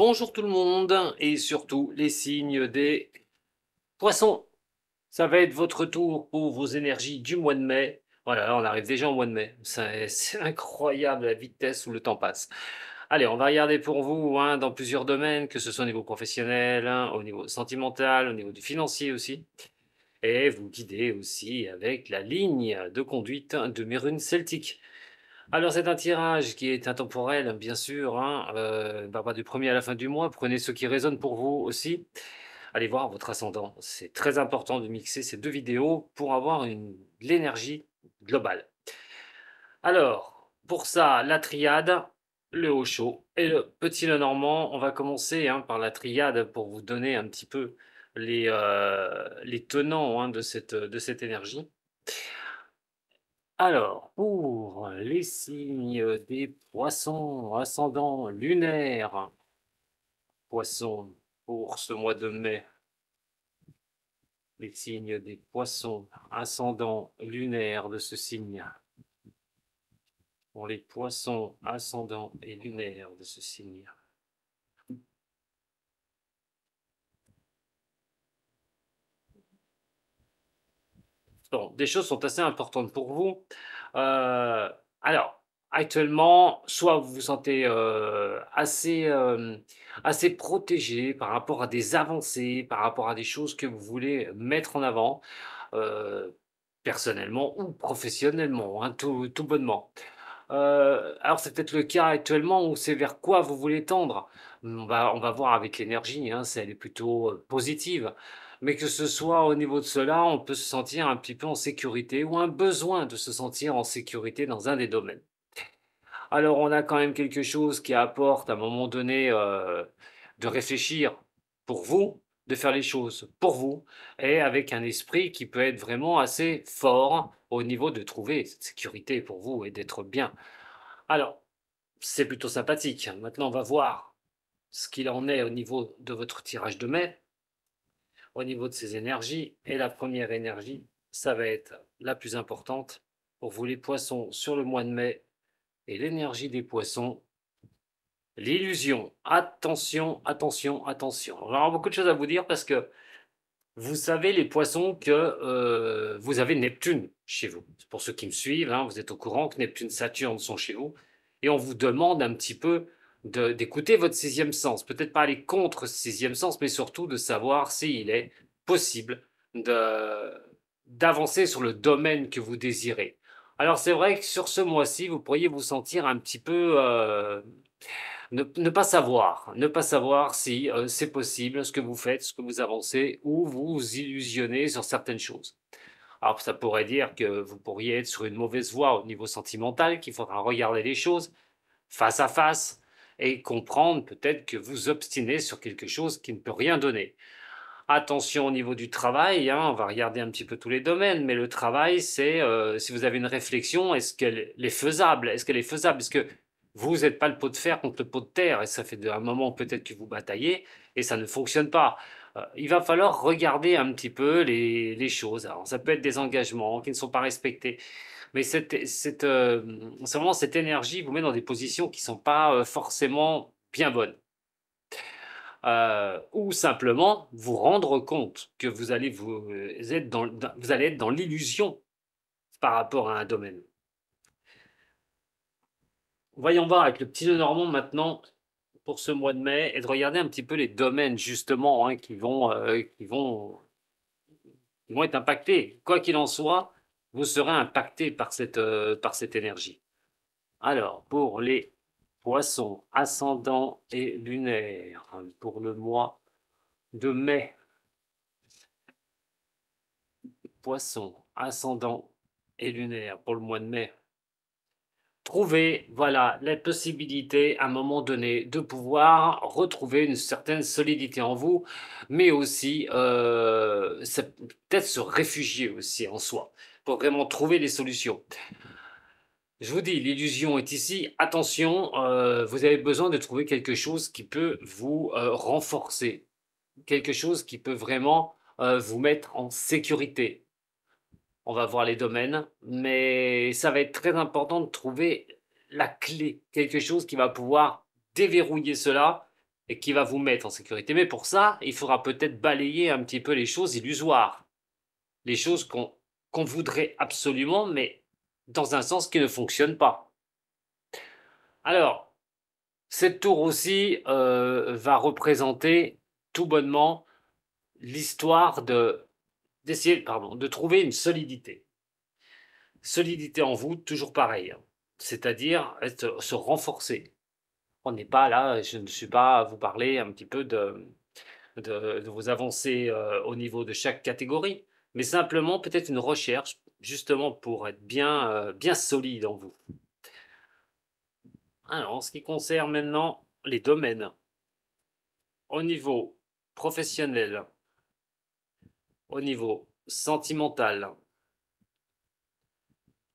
Bonjour tout le monde et surtout les signes des poissons. Ça va être votre tour pour vos énergies du mois de mai. Voilà, on arrive déjà au mois de mai. C'est incroyable la vitesse où le temps passe. Allez, on va regarder pour vous hein, dans plusieurs domaines, que ce soit au niveau professionnel, hein, au niveau sentimental, au niveau du financier aussi. Et vous guider aussi avec la ligne de conduite de mes runes celtiques. Alors c'est un tirage qui est intemporel, bien sûr, hein, va du premier à la fin du mois. Prenez ce qui résonne pour vous aussi. Allez voir votre ascendant. C'est très important de mixer ces 2 vidéos pour avoir l'énergie globale. Alors, pour ça, la triade, le haut chaud et le petit Lenormand. On va commencer, hein, par la triade pour vous donner un petit peu les tenants, hein, de cette énergie. Alors, pour les signes des poissons, ascendant lunaire, poissons, pour ce mois de mai, les signes des poissons, ascendant lunaire de ce signe. Pour les poissons, ascendant et lunaire de ce signe. Bon, des choses sont assez importantes pour vous. Alors, actuellement, soit vous vous sentez assez protégé par rapport à des avancées, par rapport à des choses que vous voulez mettre en avant, euh, personnellement ou professionnellement, hein, tout bonnement. Alors, c'est peut-être le cas actuellement où c'est vers quoi vous voulez tendre. On va voir avec l'énergie, hein, si elle est plutôt positive. Mais que ce soit au niveau de cela, on peut se sentir un petit peu en sécurité ou un besoin de se sentir en sécurité dans un des domaines. Alors, on a quand même quelque chose qui apporte à un moment donné de réfléchir pour vous, de faire les choses pour vous, et avec un esprit qui peut être vraiment assez fort au niveau de trouver cette sécurité pour vous et d'être bien. Alors, c'est plutôt sympathique. Maintenant, on va voir ce qu'il en est au niveau de votre tirage de mai, au niveau de ses énergies. Et la première énergie, ça va être la plus importante pour vous les poissons sur le mois de mai. Et l'énergie des poissons, l'illusion. Attention, attention, attention. On va avoir beaucoup de choses à vous dire parce que vous savez, les poissons, que vous avez Neptune chez vous. Pour ceux qui me suivent, hein, vous êtes au courant que Neptune, Saturne sont chez vous. Et on vous demande un petit peu d'écouter votre sixième sens. Peut-être pas aller contre ce sixième sens, mais surtout de savoir s'il est possible de, d'avancer sur le domaine que vous désirez. Alors c'est vrai que sur ce mois-ci, vous pourriez vous sentir un petit peu ne pas savoir si c'est possible ce que vous faites, ce que vous avancez, ou vous vous illusionnez sur certaines choses. Alors ça pourrait dire que vous pourriez être sur une mauvaise voie au niveau sentimental, qu'il faudra regarder les choses face à face et comprendre peut-être que vous obstinez sur quelque chose qui ne peut rien donner. Attention au niveau du travail, hein, on va regarder un petit peu tous les domaines, mais le travail, c'est si vous avez une réflexion, est-ce qu'elle est faisable? Est-ce qu'elle est faisable? Est-ce que vous n'êtes pas le pot de fer contre le pot de terre, et ça fait un moment peut-être que vous bataillez, et ça ne fonctionne pas. Il va falloir regarder un petit peu les choses. Alors, ça peut être des engagements qui ne sont pas respectés, mais c'est vraiment cette énergie vous met dans des positions qui ne sont pas forcément bien bonnes. Ou simplement vous rendre compte que vous allez être dans l'illusion par rapport à un domaine. Voyons voir avec le petit Lenormand maintenant pour ce mois de mai et de regarder un petit peu les domaines justement hein, qui vont être impactés. Quoi qu'il en soit, vous serez impacté par cette énergie. Alors, pour les poissons ascendants et lunaires, pour le mois de mai, poissons ascendants et lunaires pour le mois de mai. Trouver, voilà, la possibilité à un moment donné de pouvoir retrouver une certaine solidité en vous, mais aussi peut-être se réfugier aussi en soi pour vraiment trouver des solutions. Je vous dis, l'illusion est ici. Attention, vous avez besoin de trouver quelque chose qui peut vous renforcer, quelque chose qui peut vraiment vous mettre en sécurité. On va voir les domaines, mais ça va être très important de trouver la clé, quelque chose qui va pouvoir déverrouiller cela et qui va vous mettre en sécurité. Mais pour ça, il faudra peut-être balayer un petit peu les choses illusoires, les choses qu'on voudrait absolument, mais dans un sens qui ne fonctionne pas. Alors, cette tour aussi va représenter tout bonnement l'histoire d'essayer, pardon, de trouver une solidité. Solidité en vous, toujours pareil, hein. C'est-à-dire se renforcer. On n'est pas là, je ne suis pas à vous parler un petit peu de vos avancées au niveau de chaque catégorie, mais simplement peut-être une recherche, justement pour être bien, bien solide en vous. Alors, en ce qui concerne maintenant les domaines, au niveau professionnel, au niveau sentimental,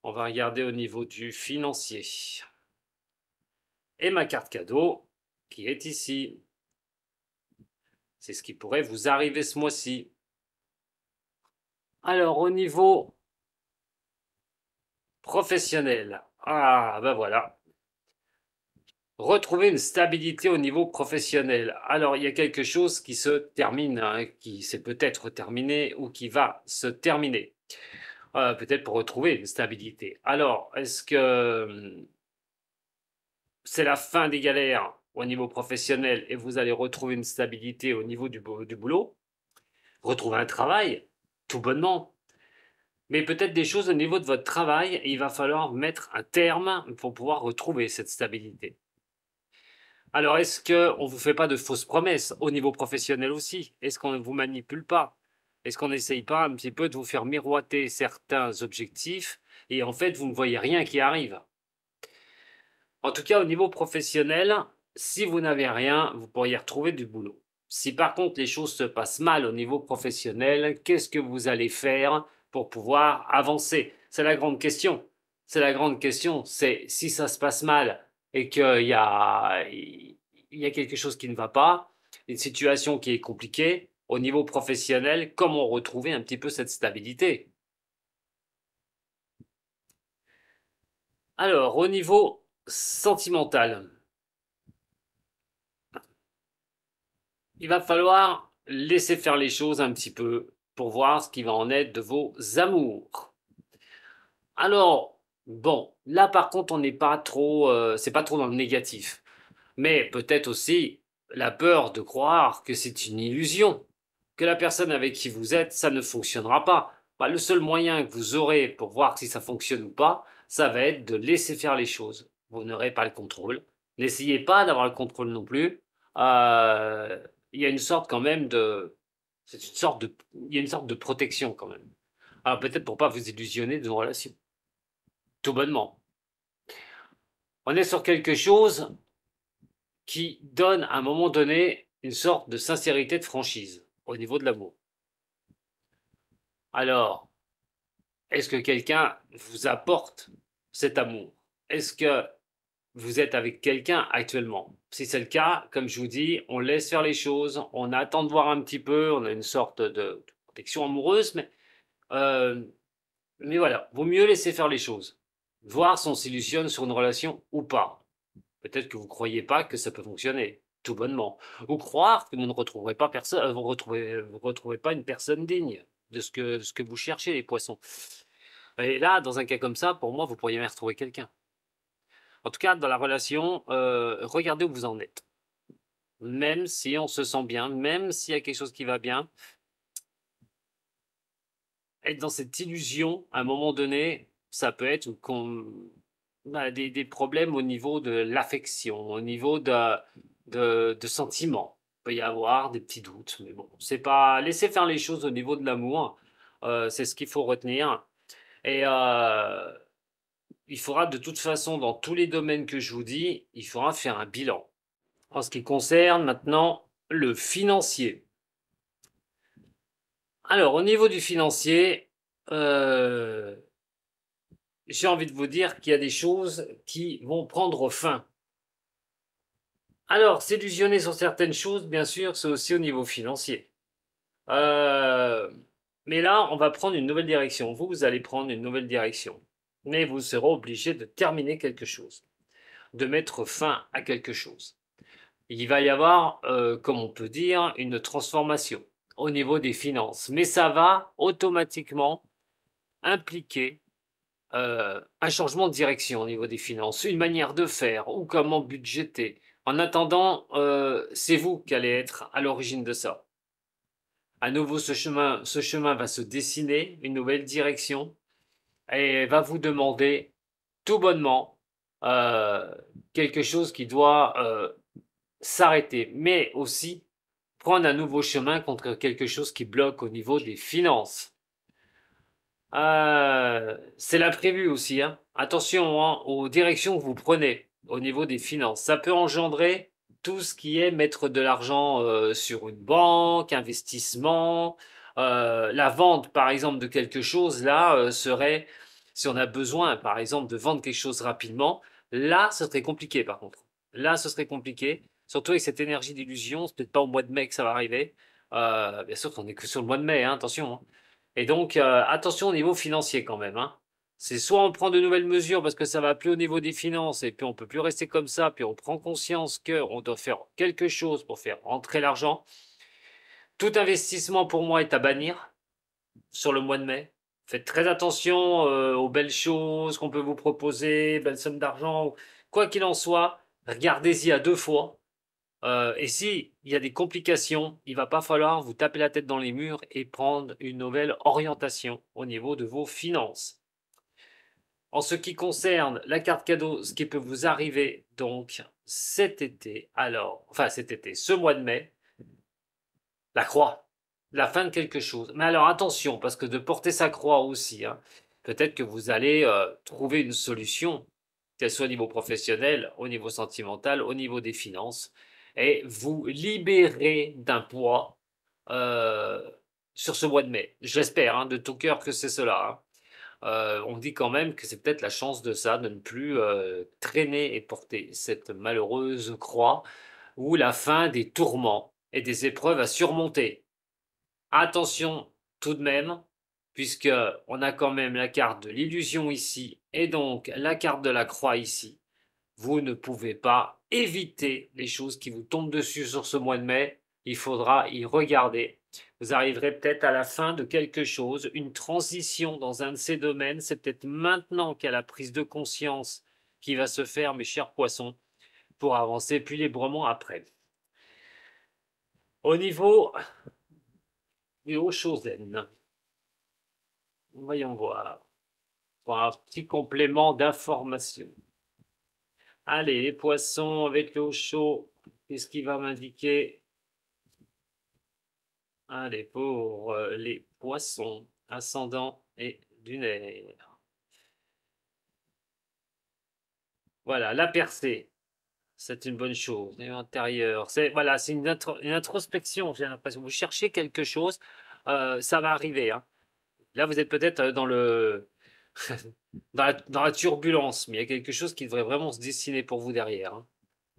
on va regarder au niveau du financier. Et ma carte cadeau qui est ici. C'est ce qui pourrait vous arriver ce mois-ci. Alors, au niveau professionnel, ah ben voilà, retrouver une stabilité au niveau professionnel. Alors, il y a quelque chose qui se termine, hein, qui s'est peut-être terminé ou qui va se terminer. Peut-être pour retrouver une stabilité. Alors, est-ce que c'est la fin des galères au niveau professionnel et vous allez retrouver une stabilité au niveau du boulot, retrouver un travail, tout bonnement, mais peut-être des choses au niveau de votre travail et il va falloir mettre un terme pour pouvoir retrouver cette stabilité. Alors, est-ce qu'on ne vous fait pas de fausses promesses au niveau professionnel aussi? Est-ce qu'on ne vous manipule pas? Est-ce qu'on n'essaye pas un petit peu de vous faire miroiter certains objectifs et en fait, vous ne voyez rien qui arrive? En tout cas, au niveau professionnel, si vous n'avez rien, vous pourriez retrouver du boulot. Si par contre les choses se passent mal au niveau professionnel, qu'est-ce que vous allez faire pour pouvoir avancer? C'est la grande question. C'est la grande question. C'est si ça se passe mal et qu'il y a quelque chose qui ne va pas, une situation qui est compliquée, au niveau professionnel, comment retrouver un petit peu cette stabilité? Alors, au niveau sentimental, il va falloir laisser faire les choses un petit peu pour voir ce qui va en être de vos amours. Alors, bon, là par contre, on n'est pas trop, c'est pas trop dans le négatif. Mais peut-être aussi la peur de croire que c'est une illusion, que la personne avec qui vous êtes, ça ne fonctionnera pas. Bah, le seul moyen que vous aurez pour voir si ça fonctionne ou pas, ça va être de laisser faire les choses. Vous n'aurez pas le contrôle. N'essayez pas d'avoir le contrôle non plus. Euh, il y a une sorte quand même de, c'est une sorte de, il y a une sorte de protection quand même. Alors peut-être pour pas vous illusionner d'une relation. Tout bonnement. On est sur quelque chose qui donne à un moment donné une sorte de sincérité, de franchise au niveau de l'amour. Alors, est-ce que quelqu'un vous apporte cet amour? Est-ce que vous êtes avec quelqu'un actuellement? Si c'est le cas, comme je vous dis, on laisse faire les choses, on attend de voir un petit peu, on a une sorte de protection amoureuse, euh, mais voilà, vaut mieux laisser faire les choses. Voir si on s'illusionne sur une relation ou pas. Peut-être que vous ne croyez pas que ça peut fonctionner, tout bonnement. Ou croire que vous ne retrouverez pas personne, vous retrouvez pas une personne digne de ce que vous cherchez, les poissons. Et là, dans un cas comme ça, pour moi, vous pourriez même retrouver quelqu'un. En tout cas, dans la relation, regardez où vous en êtes. Même si on se sent bien, même s'il y a quelque chose qui va bien, être dans cette illusion, à un moment donné, ça peut être des problèmes au niveau de l'affection, au niveau de sentiments. Il peut y avoir des petits doutes, mais bon, c'est pas laisser faire les choses au niveau de l'amour, c'est ce qu'il faut retenir. Et il faudra de toute façon, dans tous les domaines que je vous dis, il faudra faire un bilan. En ce qui concerne maintenant le financier. Alors, au niveau du financier, euh, j'ai envie de vous dire qu'il y a des choses qui vont prendre fin. Alors, s'illusionner sur certaines choses, bien sûr, c'est aussi au niveau financier. Euh, mais là, on va prendre une nouvelle direction. Vous allez prendre une nouvelle direction. Mais vous serez obligé de terminer quelque chose, de mettre fin à quelque chose. il va y avoir, comme on peut dire, une transformation au niveau des finances. Mais ça va automatiquement impliquer, un changement de direction au niveau des finances, une manière de faire ou comment budgéter. En attendant, c'est vous qui allez être à l'origine de ça. À nouveau, ce chemin va se dessiner, une nouvelle direction, et va vous demander tout bonnement quelque chose qui doit s'arrêter, mais aussi prendre un nouveau chemin contre quelque chose qui bloque au niveau des finances. C'est l'imprévu aussi, hein. Attention, hein, aux directions que vous prenez au niveau des finances. Ça peut engendrer tout ce qui est mettre de l'argent sur une banque, investissement, la vente par exemple de quelque chose, là, serait, si on a besoin par exemple de vendre quelque chose rapidement, là, ce serait compliqué par contre. Là, ce serait compliqué, surtout avec cette énergie d'illusion, c'est peut-être pas au mois de mai que ça va arriver. Bien sûr qu'on n'est que sur le mois de mai, hein, attention, hein. Et donc, attention au niveau financier quand même, hein. C'est soit on prend de nouvelles mesures parce que ça va plus au niveau des finances et puis on peut plus rester comme ça, puis on prend conscience qu'on doit faire quelque chose pour faire rentrer l'argent. Tout investissement pour moi est à bannir sur le mois de mai. Faites très attention aux belles choses qu'on peut vous proposer, belles sommes d'argent. Quoi qu'il en soit, regardez-y à deux fois. Et si il y a des complications, il va pas falloir vous taper la tête dans les murs et prendre une nouvelle orientation au niveau de vos finances. En ce qui concerne la carte cadeau, ce qui peut vous arriver donc cet été, alors, enfin cet été, ce mois de mai, la croix, la fin de quelque chose. Mais alors attention, parce que de porter sa croix aussi, hein, peut-être que vous allez trouver une solution, qu'elle soit au niveau professionnel, au niveau sentimental, au niveau des finances, et vous libérer d'un poids euh, sur ce mois de mai. J'espère hein, de tout cœur que c'est cela, hein. On dit quand même que c'est peut-être la chance de ça, de ne plus traîner et porter cette malheureuse croix, ou la fin des tourments et des épreuves à surmonter. Attention tout de même, puisque on a quand même la carte de l'illusion ici et donc la carte de la croix ici. Vous ne pouvez pas éviter les choses qui vous tombent dessus sur ce mois de mai. Il faudra y regarder. Vous arriverez peut-être à la fin de quelque chose, une transition dans un de ces domaines. C'est peut-être maintenant qu'il y a la prise de conscience qui va se faire, mes chers poissons, pour avancer plus librement après. Au niveau du Haut-Chosen, voyons voir. Pour un petit complément d'information. Allez, les poissons avec l'eau chaude, qu'est-ce qui va m'indiquer? Allez, pour les poissons, ascendant et lunaire. Voilà, la percée, c'est une bonne chose. Et intérieur, c'est voilà, c'est une introspection. J'ai l'impression vous cherchez quelque chose, ça va arriver, hein. Là, vous êtes peut-être dans le dans la turbulence, mais il y a quelque chose qui devrait vraiment se dessiner pour vous derrière, hein.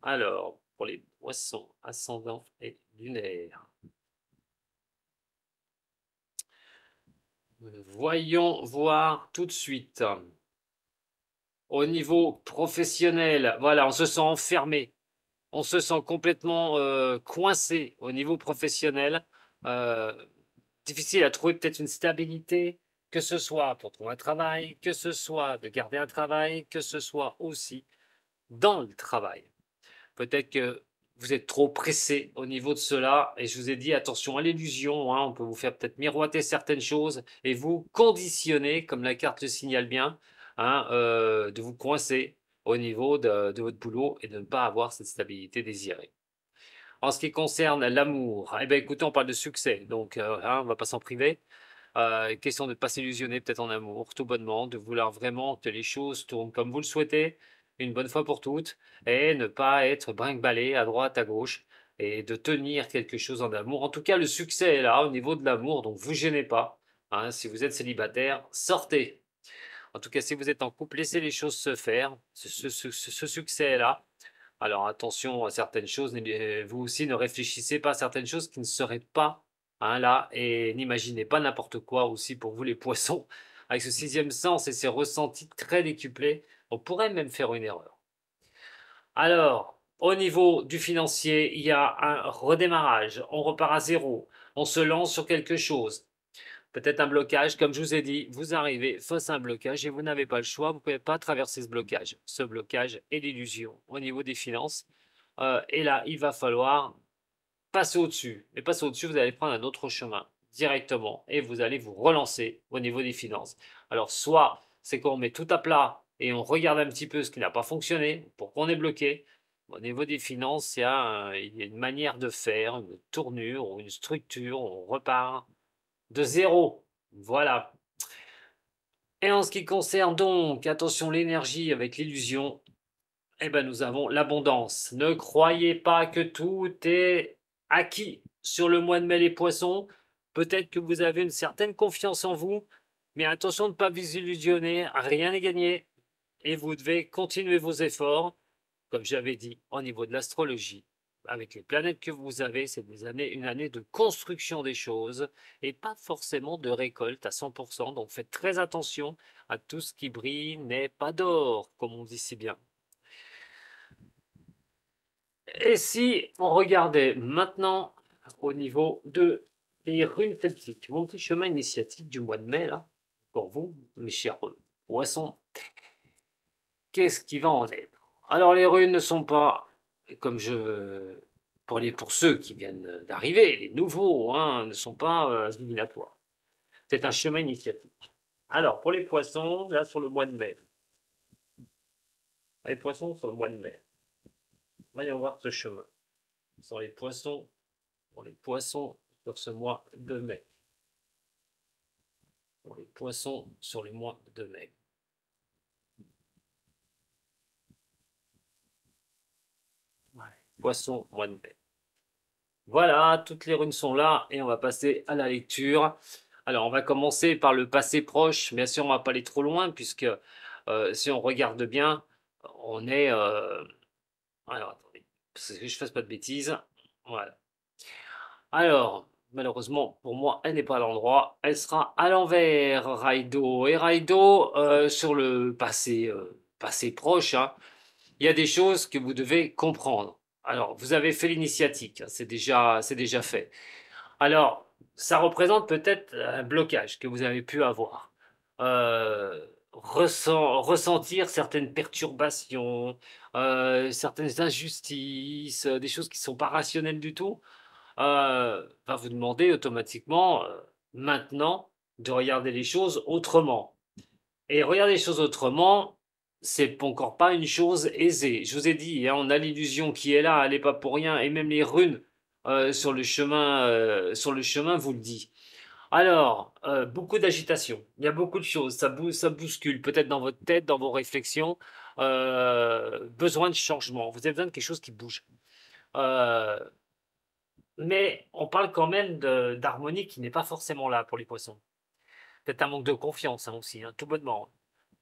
Alors, pour les poissons, ascendant et lunaire. Voyons voir tout de suite. Au niveau professionnel, voilà, on se sent enfermé, on se sent complètement coincé au niveau professionnel. Euh, Difficile à trouver peut-être une stabilité, que ce soit pour trouver un travail, que ce soit de garder un travail, que ce soit aussi dans le travail. Peut-être que vous êtes trop pressé au niveau de cela, et je vous ai dit attention à l'illusion, hein, on peut vous faire peut-être miroiter certaines choses et vous conditionner, comme la carte le signale bien, hein, de vous coincer au niveau de votre boulot et de ne pas avoir cette stabilité désirée. En ce qui concerne l'amour, eh bien écoutez, on parle de succès, donc hein, on ne va pas s'en priver. Question de ne pas s'illusionner peut-être en amour, tout bonnement, de vouloir vraiment que les choses tournent comme vous le souhaitez, une bonne fois pour toutes, et ne pas être brinque-ballé à droite, à gauche, et de tenir quelque chose en amour. En tout cas, le succès est là au niveau de l'amour, donc vous gênez pas, hein. Si vous êtes célibataire, sortez. En tout cas, si vous êtes en couple, laissez les choses se faire. Ce succès est là. Alors attention à certaines choses, vous aussi ne réfléchissez pas à certaines choses qui ne seraient pas hein, là, et n'imaginez pas n'importe quoi aussi pour vous les poissons. Avec ce sixième sens et ces ressentis très décuplés, on pourrait même faire une erreur. Alors, Au niveau du financier, il y a un redémarrage, on repart à zéro, on se lance sur quelque chose. Peut-être un blocage, comme je vous ai dit, vous arrivez face à un blocage et vous n'avez pas le choix, vous ne pouvez pas traverser ce blocage. Ce blocage est l'illusion au niveau des finances. Et là, il va falloir passer au-dessus. Mais passer au-dessus, vous allez prendre un autre chemin directement et vous allez vous relancer au niveau des finances. Alors, soit c'est qu'on met tout à plat et on regarde un petit peu ce qui n'a pas fonctionné, pourquoi on est bloqué. Au niveau des finances, il y a une manière de faire, une tournure ou une structure, on repart de zéro. Voilà. Et en ce qui concerne donc, attention, l'énergie avec l'illusion, eh ben, nous avons l'abondance. Ne croyez pas que tout est acquis sur le mois de mai les poissons. Peut-être que vous avez une certaine confiance en vous, mais attention de ne pas vous illusionner, rien n'est gagné. Et vous devez continuer vos efforts, comme j'avais dit, au niveau de l'astrologie. Avec les planètes que vous avez, c'est une année de construction des choses et pas forcément de récolte à 100%. Donc faites très attention à tout ce qui brille n'est pas d'or, comme on dit si bien. Et si on regardait maintenant au niveau de les runes celtiques, mon petit chemin initiatique du mois de mai, là, pour vous, mes chers poissons, qu'est-ce qui va en être? Alors, les runes ne sont pas, comme je. Pour ceux qui viennent d'arriver, les nouveaux, hein, ne sont pas divinatoires. C'est un chemin initiatique. Alors, pour les poissons, là, sur le mois de mai. Les poissons, sur le mois de mai. Voyons voir ce chemin. Sur les poissons, pour les poissons sur ce mois de mai. Pour les poissons sur le mois de mai. Ouais. Poissons, mois de mai. Voilà, toutes les runes sont là et on va passer à la lecture. Alors, on va commencer par le passé proche. Bien sûr, on ne va pas aller trop loin puisque si on regarde bien, on est... alors, attendez, parce que je ne fasse pas de bêtises. Voilà. Alors, malheureusement, pour moi, elle n'est pas à l'endroit. Elle sera à l'envers, Raido. Et Raido, sur le passé proche, hein, il y a des choses que vous devez comprendre. Alors, vous avez fait l'initiatique, hein, c'est déjà fait. Alors, ça représente peut-être un blocage que vous avez pu avoir. Ressentir certaines perturbations, certaines injustices, des choses qui ne sont pas rationnelles du tout, va vous demander automatiquement, maintenant, de regarder les choses autrement. Et regarder les choses autrement, c'est encore pas une chose aisée. Je vous ai dit, hein, on a l'illusion qui est là, elle n'est pas pour rien, et même les runes sur le chemin vous le dit. Alors, beaucoup d'agitation, il y a beaucoup de choses, ça bouscule peut-être dans votre tête, dans vos réflexions, besoin de changement, vous avez besoin de quelque chose qui bouge. Euh, mais on parle quand même d'harmonie qui n'est pas forcément là pour les poissons. Peut-être un manque de confiance hein, aussi, hein, tout bonnement.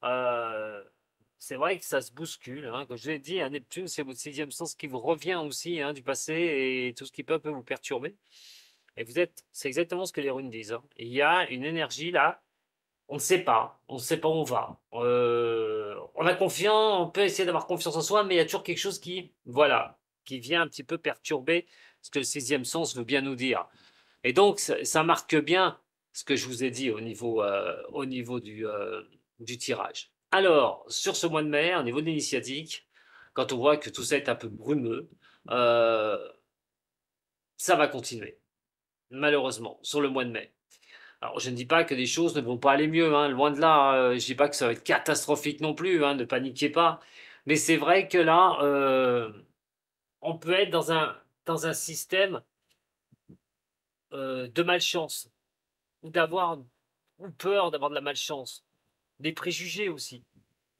Euh, c'est vrai que ça se bouscule. Hein. Comme je l'ai dit, un Neptune, c'est votre sixième sens qui vous revient aussi hein, du passé et tout ce qui peut un peu vous perturber. Et c'est exactement ce que les runes disent. Hein. Il y a une énergie là, on ne sait pas où on va. On a confiance, on peut essayer d'avoir confiance en soi, mais il y a toujours quelque chose voilà, qui vient un petit peu perturber ce que le sixième sens veut bien nous dire. Et donc, ça marque bien ce que je vous ai dit au niveau du tirage. Alors, sur ce mois de mai, au niveau de l'initiatique, quand on voit que tout ça est un peu brumeux, euh, ça va continuer, malheureusement, sur le mois de mai. Alors, je ne dis pas que les choses ne vont pas aller mieux, hein, loin de là. Je ne dis pas que ça va être catastrophique non plus, hein, ne paniquez pas. Mais c'est vrai que là, on peut être dans un système de malchance, ou d'avoir ou peur d'avoir de la malchance. Des préjugés aussi.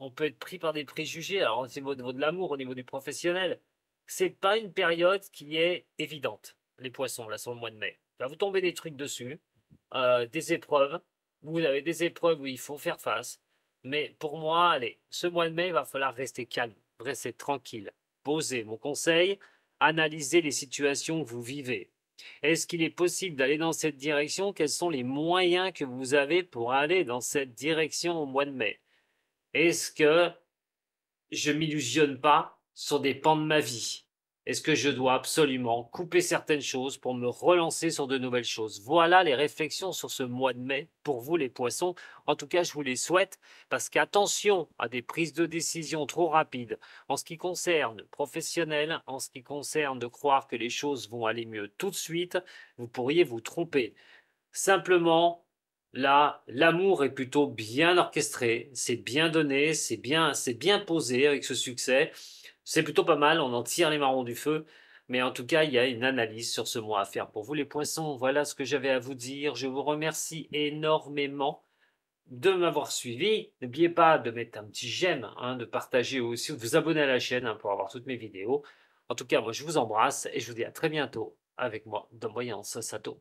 On peut être pris par des préjugés. Alors, au niveau de l'amour, au niveau du professionnel, c'est pas une période qui est évidente, les poissons, là, sur le mois de mai. Va vous tomber des trucs dessus, des épreuves. Vous avez des épreuves où il faut faire face. Mais pour moi, allez, ce mois de mai, il va falloir rester calme, rester tranquille, poser. Mon conseil, analyser les situations que vous vivez. Est-ce qu'il est possible d'aller dans cette direction? Quels sont les moyens que vous avez pour aller dans cette direction au mois de mai? Est-ce que je m'illusionne pas sur des pans de ma vie? Est-ce que je dois absolument couper certaines choses pour me relancer sur de nouvelles choses? Voilà les réflexions sur ce mois de mai pour vous les poissons. En tout cas, je vous les souhaite parce qu'attention à des prises de décision trop rapides en ce qui concerne le professionnel, en ce qui concerne de croire que les choses vont aller mieux tout de suite, vous pourriez vous tromper. Simplement, là, l'amour est plutôt bien orchestré, c'est bien donné, c'est bien posé avec ce succès. C'est plutôt pas mal, on en tire les marrons du feu, mais en tout cas, il y a une analyse sur ce mois à faire. Pour vous les poissons, voilà ce que j'avais à vous dire. Je vous remercie énormément de m'avoir suivi. N'oubliez pas de mettre un petit j'aime, hein, de partager aussi ou de vous abonner à la chaîne, hein, pour avoir toutes mes vidéos. En tout cas, moi je vous embrasse et je vous dis à très bientôt avec moi dans Voyance Sato.